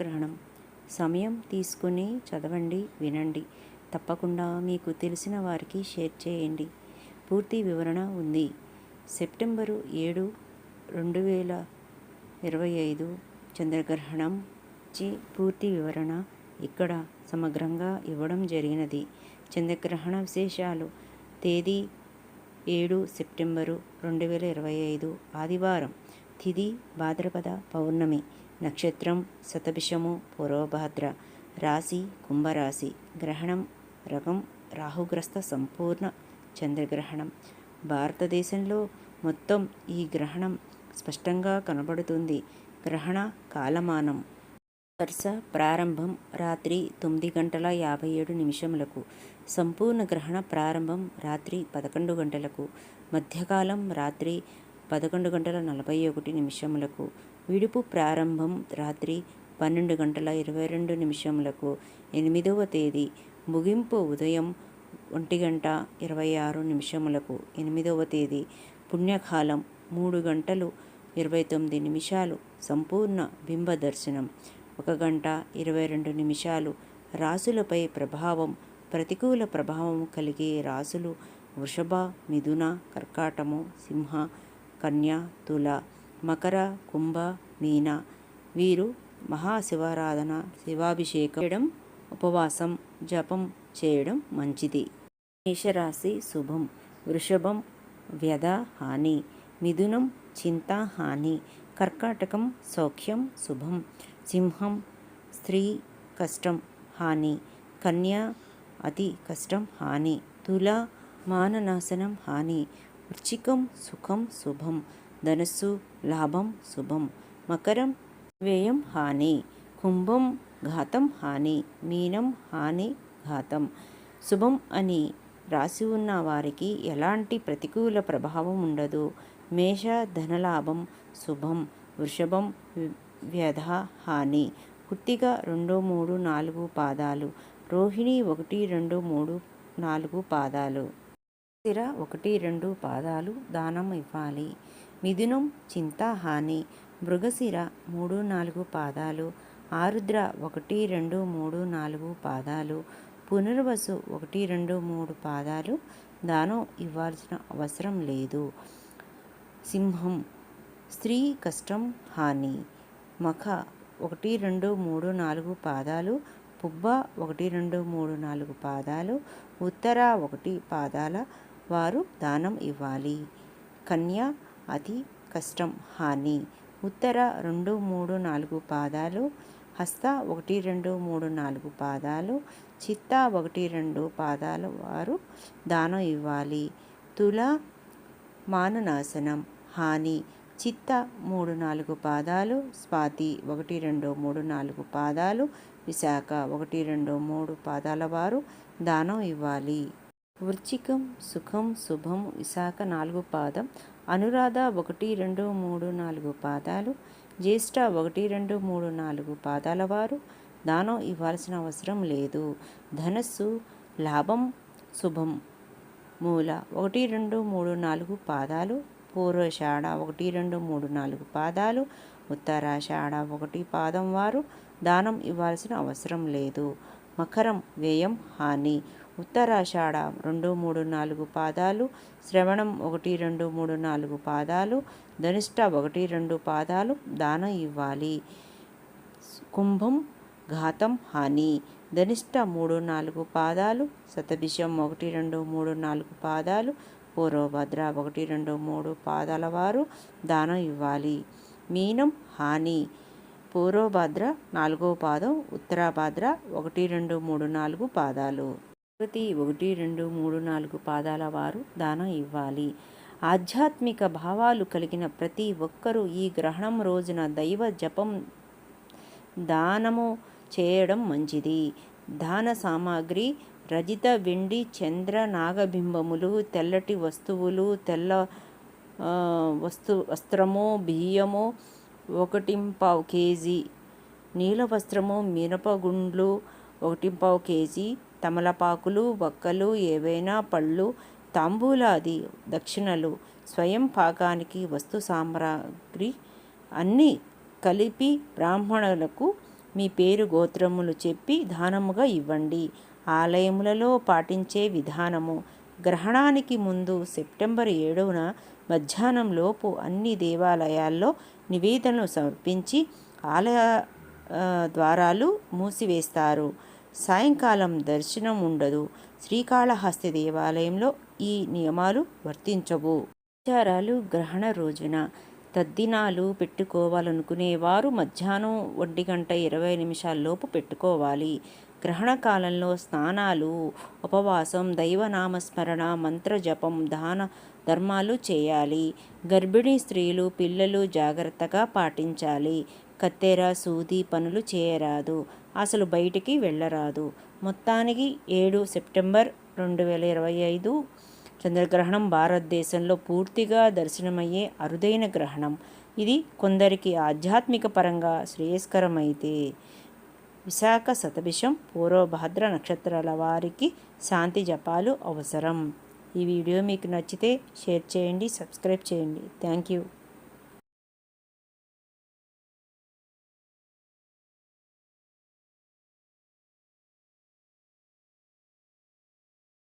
చంద్రగ్రహణం. సమయం తీసుకుని చదవండి, వినండి. తప్పకుండా మీకు తెలిసిన వారికి షేర్ చేయండి. పూర్తి వివరణ ఉంది. సెప్టెంబరు 7, 2025 చంద్రగ్రహణం పూర్తి వివరణ ఇక్కడ సమగ్రంగా ఇవ్వడం జరిగినది. చంద్రగ్రహణ విశేషాలు: తేదీ 7 సెప్టెంబరు 2025 ఆదివారం. తిథి భాద్రపద పౌర్ణమి. నక్షత్రం శతభిషము పూర్వభాద్ర. రాశి కుంభరాశి. గ్రహణం రకం రాహుగ్రస్త సంపూర్ణ చంద్రగ్రహణం. భారతదేశంలో మొత్తం ఈ గ్రహణం స్పష్టంగా కనబడుతుంది. గ్రహణ కాలమానం: స్పర్శ ప్రారంభం రాత్రి 9:57 సంపూర్ణ గ్రహణ ప్రారంభం రాత్రి 11 గంటలకు. మధ్యకాలం రాత్రి 11:41 విడుపు ప్రారంభం రాత్రి 12:22 8వ తేదీ. ముగింపు ఉదయం 1:26 8వ తేదీ. పుణ్యకాలం 3:29 సంపూర్ణ బింబ దర్శనం. 1:22 రాశులపై ప్రభావం. ప్రతికూల ప్రభావం కలిగే రాశులు వృషభ, మిథున, కర్కాటము, సింహ, కన్య, తుల, మకర, కుంభ, మీన. వీరు మహాశివారాధన, శివాభిషేకం చేయడం, ఉపవాసం, జపం చేయడం మంచిది. మేషరాశి శుభం. వృషభం వ్యధ హాని. మిథునం చింత హాని. కర్కాటకం సౌఖ్యం శుభం. సింహం స్త్రీ కష్టం హాని. కన్య అతి కష్టం హాని. తుల మాననాశనం హాని. వృశ్చికం సుఖం శుభం. ధనుస్సు లాభం శుభం. మకరం వ్యయం హాని. కుంభం ఘాతం హాని. మీనం హాని ఘాతం. శుభం అని రాసి ఉన్న వారికి ఎలాంటి ప్రతికూల ప్రభావం ఉండదు. మేష ధనలాభం శుభం. వృషభం వ్యధ హాని. కృత్తిక 2, 3, 4 పాదాలు. రోహిణి 1, 2, 3, 4 పాదాలు. స్థిర 1, 2 పాదాలు దానం ఇవ్వాలి. మిథునం చింత హాని. మృగశిర 3, 4 పాదాలు. ఆరుద్ర 1, 2, 3, 4 పాదాలు. పునర్వసు 1, 2, 3 పాదాలు దానం ఇవ్వాల్సిన అవసరం లేదు. సింహం స్త్రీ కష్టం హాని. మఖ 1, 2, 3, 4 పాదాలు. పుబ్బ 1, 2, 3, 4 పాదాలు. ఉత్తర 1 పాదాల వారు దానం ఇవ్వాలి. కన్య అతి కష్టం హాని. ఉత్తర 2, 3, 4 పాదాలు. హస్త 1, 2, 3, 4 పాదాలు. చిత్త 1, 2 పాదాల వారు దానం ఇవ్వాలి. తుల మాననాశనం హాని. చిత్త 3, 4 పాదాలు. స్వాతి 1, 2, 3, 4 పాదాలు. విశాఖ 1, 2, 3 పాదాల వారు దానం ఇవ్వాలి. వృశ్చికం సుఖం శుభం. విశాఖ 4 పాదం. అనురాధ 1, 2, 3, 4 పాదాలు. జ్యేష్ఠ 1, 2, 3, 4 పాదాల వారు దానం ఇవ్వాల్సిన అవసరం లేదు. ధనస్సు లాభం శుభం. మూల 1, 2, 3, 4 పాదాలు. పూర్వషాఢ 1, 2, 3, 4 పాదాలు. ఉత్తరాషాఢ 1 పాదం వారు దానం ఇవ్వాల్సిన అవసరం లేదు. మకరం వ్యయం హాని. ఉత్తరాషాఢ 2, 3, 4 పాదాలు. శ్రవణం 1, 2, 3, 4 పాదాలు. ధనిష్ట 1, 2 పాదాలు దానం ఇవ్వాలి. కుంభం ఘాతం హాని. ధనిష్ట 3, 4 పాదాలు. శతభిషం 1, 2, 3, 4 పాదాలు. పూర్వభద్ర 1, 2, 3 పాదాల వారు దానం ఇవ్వాలి. మీనం హాని. పూర్వభద్ర 4వ పాదం. ఉత్తరాభద్ర 1, 2, 3, 4 పాదాలు. 1, 2, 3, 4 పాదాల వారు దానం ఇవ్వాలి. ఆధ్యాత్మిక భావాలు కలిగిన ప్రతి ఒక్కరూ ఈ గ్రహణం రోజున దైవ జపం దానము చేయడం మంచిది. దాన సామాగ్రి: రజిత, వెండి, చంద్ర, నాగబింబములు, తెల్లటి వస్తువులు, తెల్ల వస్త్రము, బియ్యము 1.25 కేజీ, నీల వస్త్రము, మినపగుండ్లు 1.25 కేజీ, తమలపాకులు, వక్కలు, ఏవైనా పళ్ళు, తాంబూలాది దక్షిణలు, స్వయం పాకానికి వస్తు సామాగ్రి అన్నీ కలిపి బ్రాహ్మణులకు మీ పేరు గోత్రములు చెప్పి దానముగా ఇవ్వండి. ఆలయములలో పాటించే విధానము: గ్రహణానికి ముందు సెప్టెంబర్ 7న మధ్యాహ్నం లోపు అన్ని దేవాలయాల్లో నివేదనలు సమర్పించి ఆలయ ద్వారాలు మూసివేస్తారు. సాయంకాలం దర్శనం ఉండదు. శ్రీకాళహస్తి దేవాలయంలో ఈ నియమాలు వర్తించవు. ఆచారాలు: గ్రహణ రోజున తద్దినాలు పెట్టుకోవాలనుకునేవారు మధ్యాహ్నం 1:20 పెట్టుకోవాలి. గ్రహణ కాలంలో స్నానాలు, ఉపవాసం, దైవనామస్మరణ, మంత్రజపం, దాన ధర్మాలు చేయాలి. గర్భిణీ స్త్రీలు, పిల్లలు జాగ్రత్తగా పాటించాలి. కత్తెర, సూది పనులు చేయరాదు. అసలు బయటికి వెళ్ళరాదు. మొత్తానికి 7 సెప్టెంబర్ 2025 చంద్రగ్రహణం భారతదేశంలో పూర్తిగా దర్శనమయ్యే అరుదైన గ్రహణం. ఇది కొందరికి ఆధ్యాత్మిక పరంగా శ్రేయస్కరమైతే విశాఖ, శతభిషం, పూర్వభాద్ర నక్షత్రాల వారికి శాంతి జపాలు అవసరం. ఈ వీడియో మీకు నచ్చితే షేర్ చేయండి, సబ్స్క్రైబ్ చేయండి. Thank you.